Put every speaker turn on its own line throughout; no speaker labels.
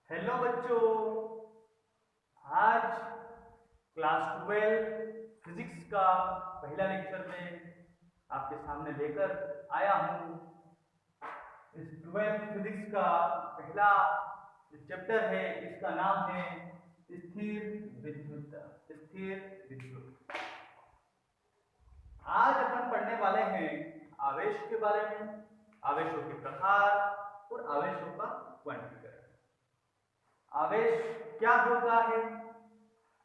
Hello बच्चों, आज class 12 physics का पहला लेक्चर में आपके सामने लेकर आया हूँ। इस 12 फिजिक्स का पहला जो चैप्टर है इसका नाम है स्थिर विद्युत। स्थिर विद्युत। आज अपन पढ़ने वाले हैं आवेश के बारे में, आवेशों के प्रकार और आवेशों का क्वांटीकरण। आवेश क्या होता है,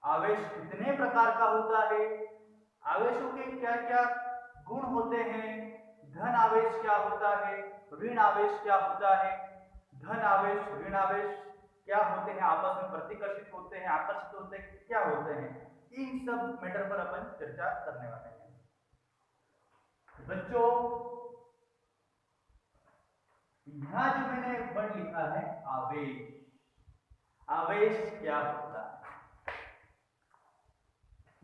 आवेश कितने प्रकार का होता है, आवेशों के क्या क्या गुण होते हैं, धन आवेश क्या होता है, ऋण आवेश क्या होता है, धन आवेश ऋण आवेश क्या होते हैं, आपस में प्रतिकर्षित होते हैं, आकर्षित होते हैं, क्या होते हैं, इन सब मैटर पर अपन चर्चा करने वाले हैं। बच्चों, यहां जो मैंने एक वर्ड लिखा है आवेश। आवेश क्या होता है?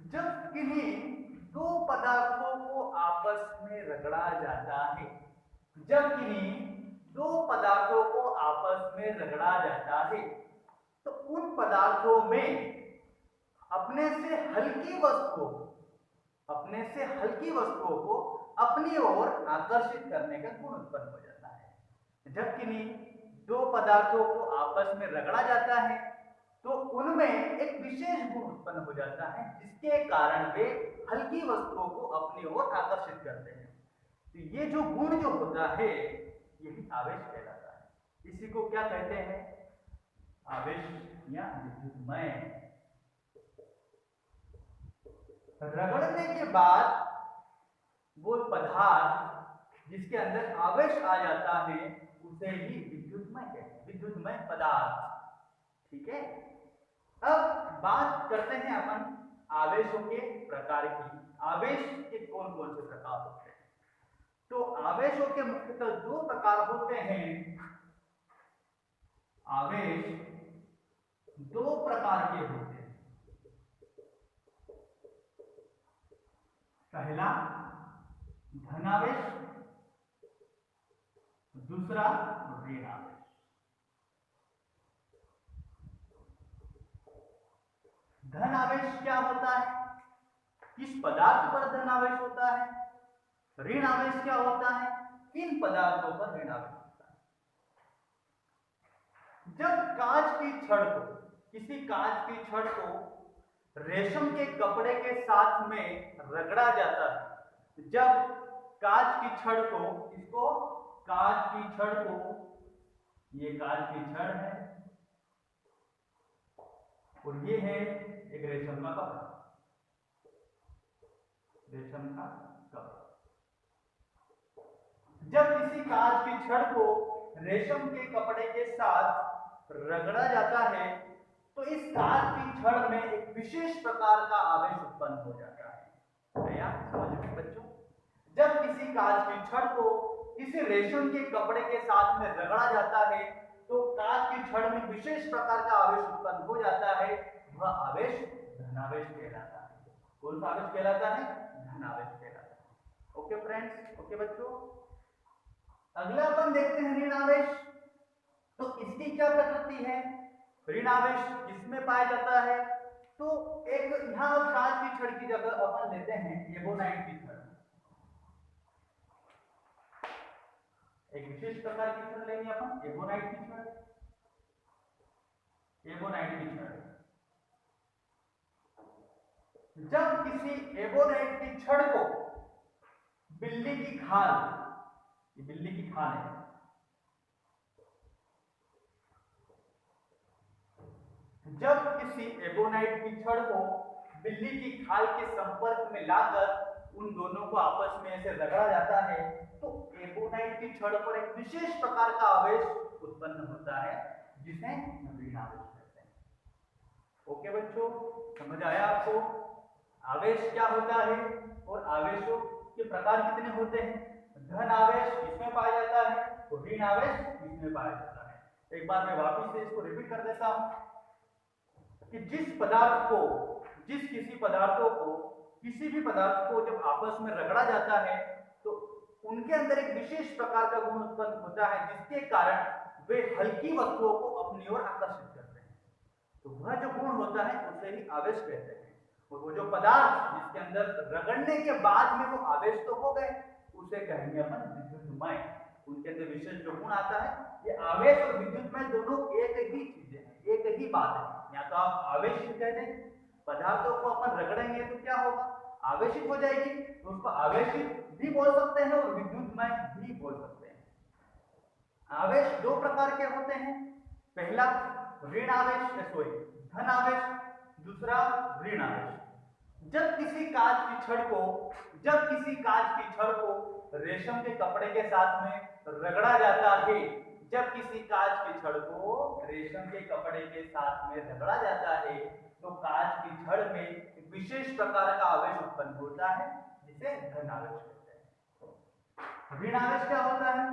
जब किन्हीं दो पदार्थों को आपस में रगड़ा जाता है, जब किन्हीं दो पदार्थों को आपस में रगड़ा जाता है तो उन पदार्थों में अपने से हल्की वस्तुओं को अपनी ओर आकर्षित करने का गुण उत्पन्न हो जाता है। जब किन्हीं दो पदार्थों को आपस में रगड़ा जाता है तो उनमें एक विशेष गुण उत्पन्न हो जाता है जिसके कारण वे हल्की वस्तुओं को अपनी ओर आकर्षित करते हैं। तो ये जो गुण जो होता है यही आवेश कहलाता है। इसी को क्या कहते हैं? आवेश या विद्युतमय। रगड़ने के बाद वो पदार्थ जिसके अंदर आवेश आ जाता है उसे ही विद्युतमय कहते हैं, विद्युतमय पदार्थ। ठीक है, अब बात करते हैं अपन आवेशों के प्रकार की। आवेश के कौन कौन से प्रकार होते हैं? तो आवेशों के मुख्यतः दो प्रकार होते हैं। आवेश दो प्रकार के होते हैं। पहला धनावेश, दूसरा ऋण आवेश। धन आवेश क्या होता है? किस पदार्थ पर धन आवेश होता है? ऋण आवेश क्या होता है? किन पदार्थों पर ऋण आवेश होता है? जब कांच की छड़ को, किसी कांच की छड़ को रेशम के कपड़े के साथ में रगड़ा जाता है, जब कांच की छड़ को, इसको कांच की छड़ को, ये कांच की छड़ है और ये है एक रेशम का कपड़ा, रेशम का कपड़ा। जब किसी कांच की छड़ को रेशम के कपड़े के साथ रगड़ा जाता है तो इस कांच की छड़ में एक विशेष प्रकार का आवेश उत्पन्न हो जाता है। क्या समझ में बच्चों? जब किसी कांच की छड़ को किसी रेशम के कपड़े के साथ में रगड़ा जाता है तो कांच की छड़ में विशेष प्रकार का आवेश उत्पन्न हो जाता है, वह आवेश धनावेश कहलाता है। कौन सा आवेश कहलाता है? धनावेश कहलाता है। ओके फ्रेंड्स, ओके बच्चों। अगला अपन देखते हैं ऋण आवेश। तो इसकी क्या प्रकृति है? ऋण आवेश किसमें पाया जाता है? तो एक यहां कांच की छड़ की जगह अपन लेते हैं एबोनाइट की छड़, एक विशेष प्रकार की छड़ लेंगे अपन, एबोनाइट की छड़। एबोनाइट की छड़, जब किसी एबोनाइट की छड़ को बिल्ली की खाल, ये बिल्ली की खाल है, जब किसी एबोनाइट की छड़ को बिल्ली की खाल के संपर्क में लाकर उन दोनों को आपस में ऐसे रगड़ा जाता है तो एबोनाइट की छड़ पर एक विशेष प्रकार का आवेश उत्पन्न होता है जिसे ऋण आवेश कहते हैं। ओके बच्चों, समझ आया आपको आवेश क्या होता है और आवेशों के प्रकार कितने होते हैं? धन आवेश किसमें पाया जाता है तो ऋण आवेश किसमें पाया जाता है? एक बार मैं वापस से इसको रिपीट कर देता हूं कि किसी भी पदार्थ को जब आपस में रगड़ा जाता है तो उनके अंदर एक विशेष प्रकार का गुण उत्पन्न होता है जिसके कारण वे हल्की वस्तुओं को अपनी अपनी ओर आकर्षित करते हैं। तो वह जो गुण होता है उसे ही आवेश कहते हैं। और वो जो पदार्थ जिसके अंदर रगड़ने के बाद में वो आवेश तो हो गए, उसे कहेंगे अपन विद्युतमय। उनके अंदर विशेष जो गुण आता है, ये आवेश और विद्युतमय दोनों एक ही चीजें हैं, एक ही बात है। या तो आप आवेशित कह दें, पदार्थों को अपन रगड़ेंगे तो क्या होगा, आवेशित हो जाएगी, तो उसको आवेशित भी बोल सकते हैं और विद्युतमय भी बोल सकते हैं। आवेश दो प्रकार के होते हैं, पहला ऋण आवेश, धन आवेश, दूसरा ऋण आवेश। जब किसी कांच की छड़ को रेशम के कपड़े के साथ में रगड़ा जाता है, जब किसी कांच की छड़ को रेशम के कपड़े के साथ में रगड़ा जाता है, तो कांच की छड़ में एक विशेष प्रकार का आवेश उत्पन्न होता है, जिसे धन आवेश कहते हैं। ऋण आवेश क्या होता है,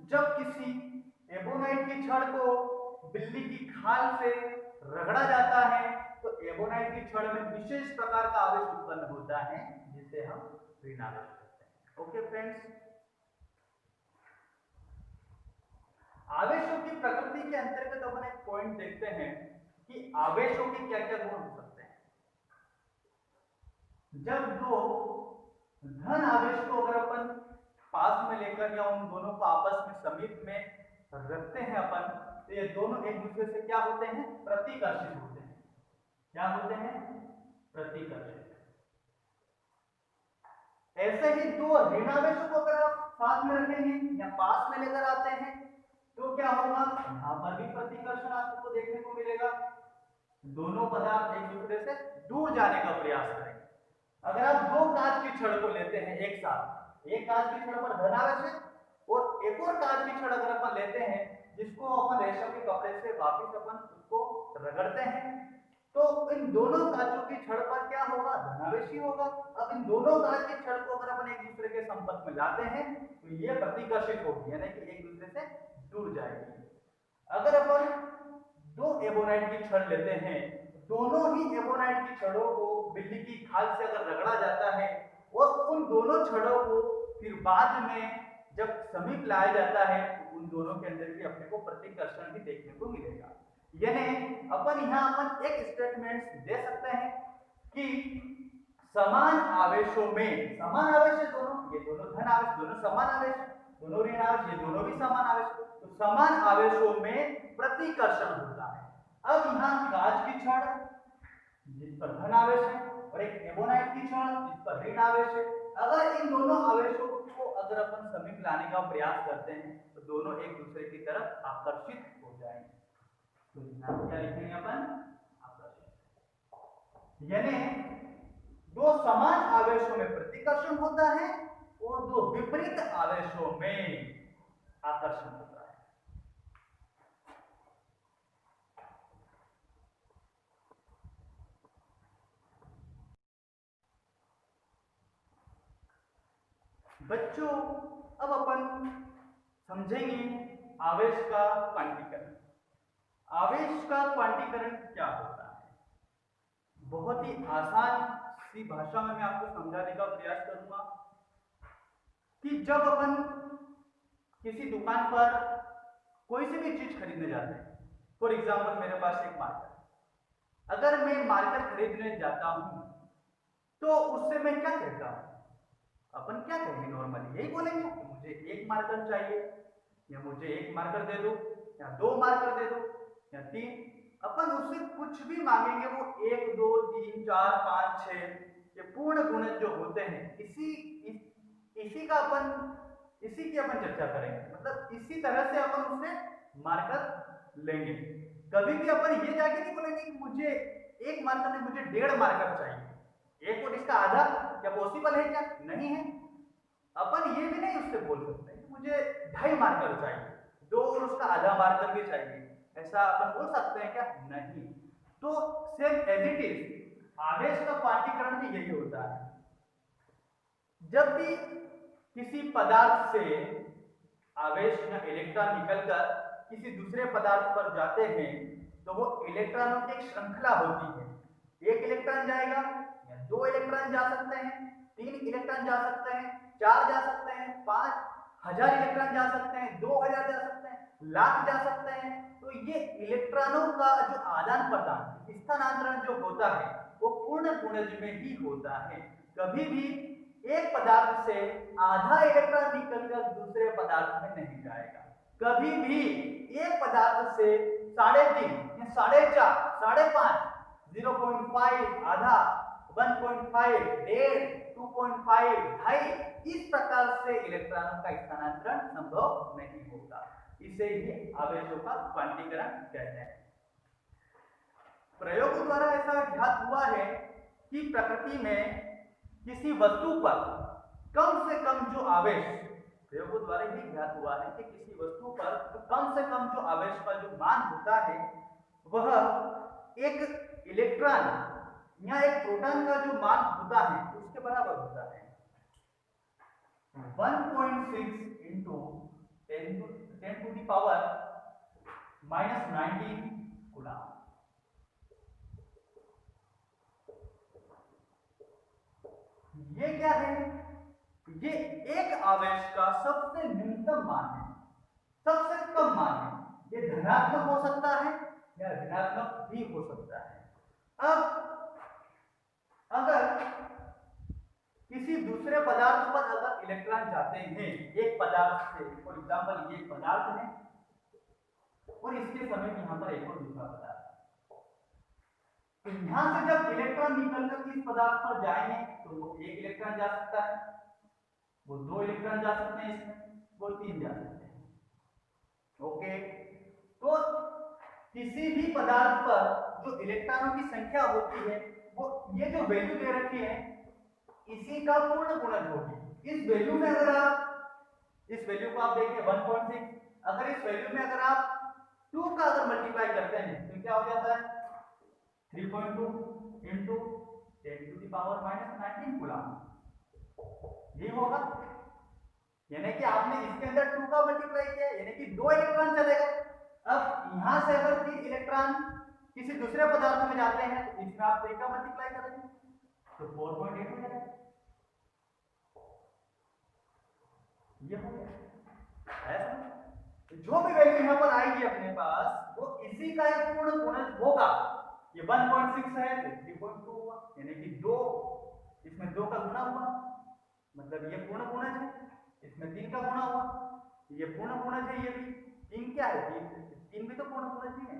जब किसी एबोनाइट की छड़ को बिल्ली की खाल से रगड़ा जाता है, तो एबोनाइट की छड़ में विशेष प्रकार का आवेश उत्पन्न होता है, जिसे हम ऋण आवेश कहते हैं। ओके फ्रेंड्स, आवेशों की प्रकृति के अंतर्गत अपन एक पॉइंट देखते हैं कि आवेशों के क्या क्या गुण हो सकते हैं। जब दो धन आवेश को अगर अपन पास में लेकर या उन दोनों को आपस में समीप में रखते हैं अपन, तो ये दोनों एक दूसरे से क्या होते हैं, प्रतिकर्षित होते हैं। क्या होते हैं, प्रतिकर्षित। ऐसे ही दो ऋण आवेशों को अगर आप साथ में रखेंगे या पास में लेकर आते हैं, तो क्या होगा, यहां पर भी प्रतिकर्षण आपको देखने को मिलेगा। दोनों पदार्थ एक दूसरे से दूर जाने का प्रयास करेंगे। अगर आप दो कांच की छड़ को लेते हैं एक साथ, एक कांच की छड़ पर धन आवेश है और एक और कांच की छड़ अगर अपन लेते हैं, जिसको अपन रेशम के कपड़े से वापस अपन उसको रगड़ते हैं, तो इन दोनों कांचों की छड़ पर क्या होगा, धनावेश ही होगा। अब इन दोनों कांच की छड़ को अगर अपन एक दूसरे के संपर्क में लाते हैं, तो ये प्रतिकर्षित होगी, यानी कि एक दूसरे से दूर जाएगी। अगर अपन दो एबोनाइट की छड़ लेते हैं, दोनों ही एबोनाइट की छड़ों को बिल्ली की खाल से अगर रगड़ा जाता है और उन दोनों छड़ों को फिर बाद में जब समीप लाया जाता है, तो उन दोनों के अंदर भी अपने को प्रतिकर्षण भी देखने को मिलेगा। यानी अपन यहाँ एक स्टेटमेंट दे सकते हैं कि समान आवेशों में, समान आवेश है दोनों, ये दोनों धन आवेश, दोनों समान आवेश, दोनों ऋण आवेश, ये दोनों भी समान आवेश, तो समान आवेशों में प्रतिकर्षण होता है। अब यहाँ कांच की छड़ जिस पर धन आवेश है और एक एबोनाइट की छड़ जिस पर ऋण आवेश है, अगर इन दोनों आवेशों को अगर अपन समीप लाने का प्रयास करते हैं, तो दोनों एक दूसरे की तरफ आकर्षित हो जाएंगे। तो यहाँ क्या लिखेंगे अपन, आकर्षित। यानी दो समान आवेशों में प्रतिकर्षण होता है और दो विपरीत आवेशों में आकर्षण होता है। बच्चों, अब अपन समझेंगे आवेश का क्वांटीकरण। आवेश का क्वांटीकरण क्या होता है, बहुत ही आसान सी भाषा में मैं आपको समझाने का प्रयास करूंगा कि जब अपन किसी दुकान पर कोई सी भी चीज खरीदने जाते हैं, फॉर एग्जाम्पल मेरे पास एक मार्कर, अगर मैं मार्कर खरीदने जाता हूं तो उससे मैं क्या कहता हूं, अपन क्या कहेंगे, नॉर्मली यही बोलेंगे कि मुझे एक मार्कर चाहिए, या मुझे एक मार्कर दे दो, या दो मार्कर दे दो, या तीन। अपन उससे कुछ भी मांगेंगे, वो 1 2 3 4 5 6 ये पूर्ण गुणज जो होते हैं, इसी की अपन चर्चा करेंगे। मतलब इसी तरह से अपन उससे मार्कर लेंगे। कभी भी अपन ये जाके नहीं बोलेंगे कि मुझे एक मार्कर नहीं, मुझे 1.5 मार्कर चाहिए, एक और इसका आधा, क्या पॉसिबल है, क्या नहीं है। अपन ये भी नहीं उससे बोल सकते कि मुझे 2.5 मार्कर चाहिए, 2 और उसका आधा मार्कर भी चाहिए, ऐसा अपन बोल सकते हैं क्या, नहीं। तो सेम एज इट इज आवेश का क्वांटीकरण भी यही होता है। जब भी किसी पदार्थ से आवेश या इलेक्ट्रॉन निकलकर किसी दूसरे पदार्थ पर जाते हैं, तो वो इलेक्ट्रॉनों की एक श्रृंखला होती है। एक इलेक्ट्रॉन जाएगा, या 2 इलेक्ट्रॉन जा सकते हैं, 3 इलेक्ट्रॉन जा सकते हैं, 4 जा सकते हैं, 5000 इलेक्ट्रॉन जा सकते हैं, 2000 जा सकते हैं। लाख जा सकते हैं। तो ये इलेक्ट्रॉनों का जो आदान प्रदान स्थानांतरण जो होता है वो पूर्ण गुणज में ही होता है। कभी भी एक पदार्थ से आधा इलेक्ट्रॉन निकलकर दूसरे पदार्थ में नहीं जाएगा। कभी भी एक पदार्थ से 3.5 या 4.5 5.5 0.5 आधा 1.5 डेढ़ 2.5 ढाई इस प्रकार से इलेक्ट्रॉनों का स्थानांतरण संभव नहीं होगा। इसे ही आवेशों का क्वांटीकरण कहते हैं। प्रयोग द्वारा ऐसा ज्ञात हुआ है कि प्रकृति में किसी वस्तु पर कम से कम जो आवेश, प्रयोग द्वारा ही ज्ञात हुआ है कि किसी वस्तु पर कम से कम जो आवेश का जो मान होता है वह एक इलेक्ट्रॉन या एक प्रोटॉन का जो मान होता है उसके बराबर होता है। 1.6 into 10 to the power -19 coulomb. ये क्या है? ये एक आवेश का सबसे न्यूनतम मान है, सबसे कम मान है। ये धनात्मक हो सकता है या ऋणात्मक भी हो सकता है। अब अगर किसी दूसरे पदार्थ पर अगर इलेक्ट्रॉन जाते हैं एक पदार्थ से, फॉर एग्जांपल ये पदार्थ है और इसके समय यहाँ पर एक और दूसरा पदार्थ, तो यहां से जब इलेक्ट्रॉन निकलकर इस पदार्थ पर जाएंगे तो वो एक इलेक्ट्रॉन जा सकता है, वो 2 इलेक्ट्रॉन जा सकते हैं, इसमें वो 3 जा सकते हैं। ओके, तो किसी भी पदार्थ पर जो इलेक्ट्रॉनों की संख्या होती है वो ये जो वैल्यू दे रखी है इसी का पूर्ण गुणज होगी। इस वैल्यू में अगर आप इस वैल्यू को आप देखिए 1.6, अगर इस वैल्यू में अगर आप 2 का अगर मल्टीप्लाई करते हैं तो क्या हो जाता है 3.2 into 10 to the power -19 coulomb. ये होगा, यानी कि आपने इसके अंदर 2 का मल्टीप्लाई किया यानी कि 2 इलेक्ट्रॉन चले गए। अब यहां से अगर 3 इलेक्ट्रॉन किसी दूसरे पदार्थ में जाते हैं तो इसमें आप 3 का मल्टीप्लाई करेंगे तो 4.8 हो जाएगा। ये हो गया। ऐसा जो भी वैल्यू यहां पर आएगी अपने पास वो इसी का एक पूर्ण गुणज होगा। ये 1.6 है तो 3.2 हुआ, यानी कि 2 इसमें 2 का गुणा हुआ, मतलब ये पूर्ण गुणज है। इसमें 3 का गुणा हुआ, ये पूर्ण गुणज है। ये भी 3 क्या है, 3 भी तो पूर्ण गुणज ही है।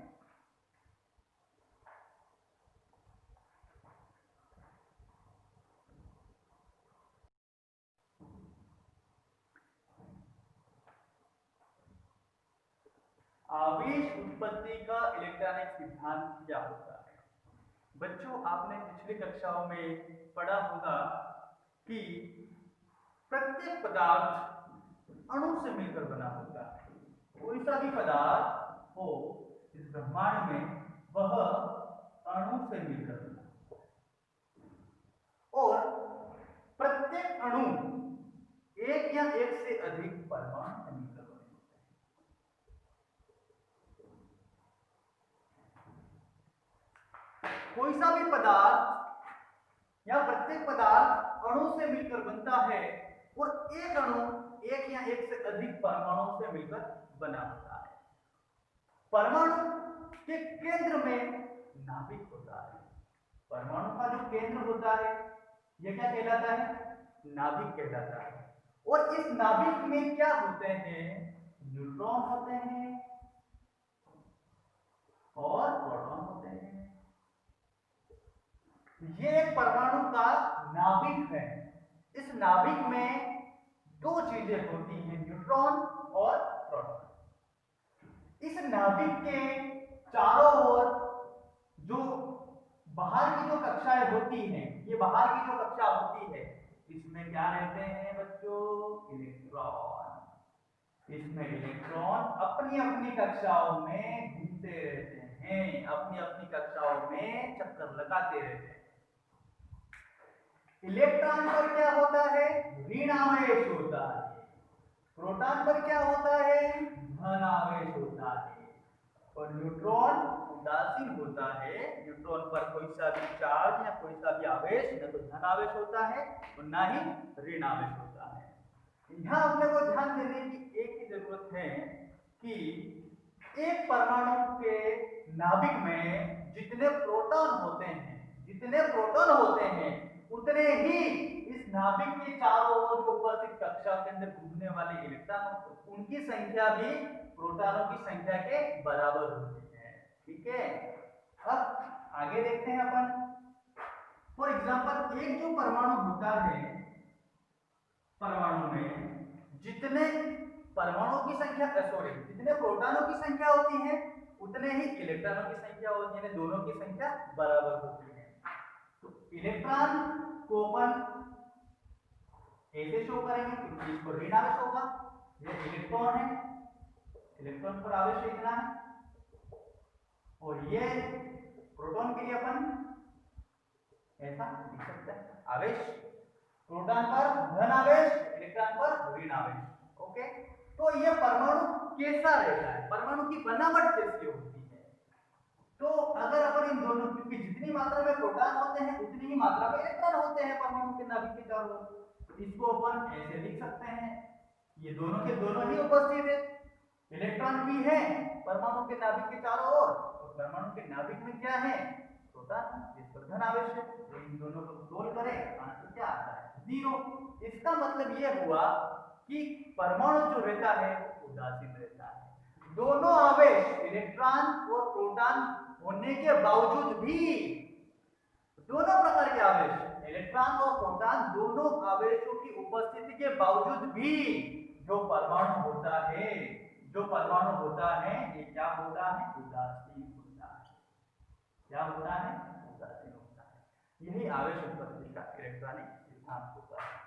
आवेश उत्पत्ति का इलेक्ट्रॉनिक सिद्धांत क्या होता है? बच्चों, आपने पिछली कक्षाओं में पढ़ा होगा कि प्रत्येक पदार्थ अणु से मिलकर बना होता है। कोई सा भी पदार्थ हो इस ब्रह्मांड में वह अणु से मिलकर बना, और प्रत्येक अणु एक या एक से अधिक परमाणु से मिलकर बने होते हैं। कोई सा भी पदार्थ या प्रत्येक पदार्थ अणु से मिलकर बनता है और एक अणु एक या एक से अधिक परमाणुओं से मिलकर बना होता है। परमाणु के केंद्र में नाभिक होता है। परमाणु का जो केंद्र होता है यह क्या कहलाता है? नाभिक कहलाता है। और इस नाभिक में क्या होते हैं? न्यूट्रॉन होते हैं और प्रोटॉन होते हैं। ये एक परमाणु का नाभिक है। इस नाभिक में 2 चीजें होती हैं, न्यूट्रॉन और प्रोटॉन। इस नाभिक के चारों ओर जो बाहर की जो कक्षाएं होती हैं, ये बाहर की जो कक्षा होती है इसमें क्या रहते हैं बच्चों? इलेक्ट्रॉन। इसमें इलेक्ट्रॉन अपनी अपनी कक्षाओं में घूमते रहते हैं, अपनी अपनी कक्षाओं में चक्कर लगाते रहते हैं। इलेक्ट्रॉन पर क्या होता है? ऋण आवेश होता है। प्रोटॉन पर क्या होता है? धन आवेश होता है। और न्यूट्रॉन उदासीन होता है। न्यूट्रॉन पर कोई सा भी चार्ज या कोई सा भी आवेश न तो धन आवेश होता है और ना ही ऋण आवेश होता है। यहां अपने को ध्यान देने की एक ही जरूरत है कि एक परमाणु के नाभिक में जितने प्रोटॉन होते हैं उतने ही इस नाभिक के चारों ओर जो उपस्थित कक्षा के अंदर घूमने वाले इलेक्ट्रॉन उनकी संख्या भी प्रोटॉनों की संख्या के बराबर होती है। ठीक है, अब आगे देखते हैं अपन। फॉर एग्जाम्पल, एक जो परमाणु होता है, परमाणु में जितने परमाणुओं की संख्या जितने प्रोटॉनों की संख्या होती है उतने ही इलेक्ट्रॉनों की संख्या होती है, दोनों की संख्या बराबर होती है। तो इलेक्ट्रॉन को अपन ऐसे शो करेंगे क्योंकि इसको ऋण आवेश होगा, ये इलेक्ट्रॉन है, इलेक्ट्रॉन पर आवेश इतना है, और ये प्रोटॉन के लिए अपन ऐसा लिख सकते हैं, आवेश प्रोटॉन पर धन आवेश, इलेक्ट्रॉन पर ऋण आवेश। ओके, तो ये परमाणु कैसा रहता है, परमाणु की बनावट कैसी होती है? तो अगर अपन इन दोनों, क्योंकि जितनी मात्रा में प्रोटॉन होते हैं उतनी ही मात्रा में इलेक्ट्रॉन होते हैं परमाणु के नाभिक के चारों ओर, तो इसको अपन ऐसे लिख सकते हैं, ये दोनों के दोनों ही उपस्थित है, इलेक्ट्रॉन भी है परमाणु के नाभिक के चारों ओर, और परमाणु के नाभिक में क्या है, प्रोटॉन, जिस पर धन आवेश है। तो इन दोनों को तोल करें, आंसर क्या आता है, 0। इसका मतलब यह हुआ कि परमाणु जो रहता है उदासीन रहता है। दोनों आवेश इलेक्ट्रॉन और प्रोटॉन होने के बावजूद भी, दोनों प्रकार के आवेश इलेक्ट्रॉन और प्रोटॉन दोनों आवेशों की उपस्थिति के बावजूद भी जो परमाणु होता है ये क्या होता है, उदासीन होता है। क्या होता है, उदासीन होता है। यही आवेश उपस्थिति का इलेक्ट्रॉनिक सिद्धांत होता है।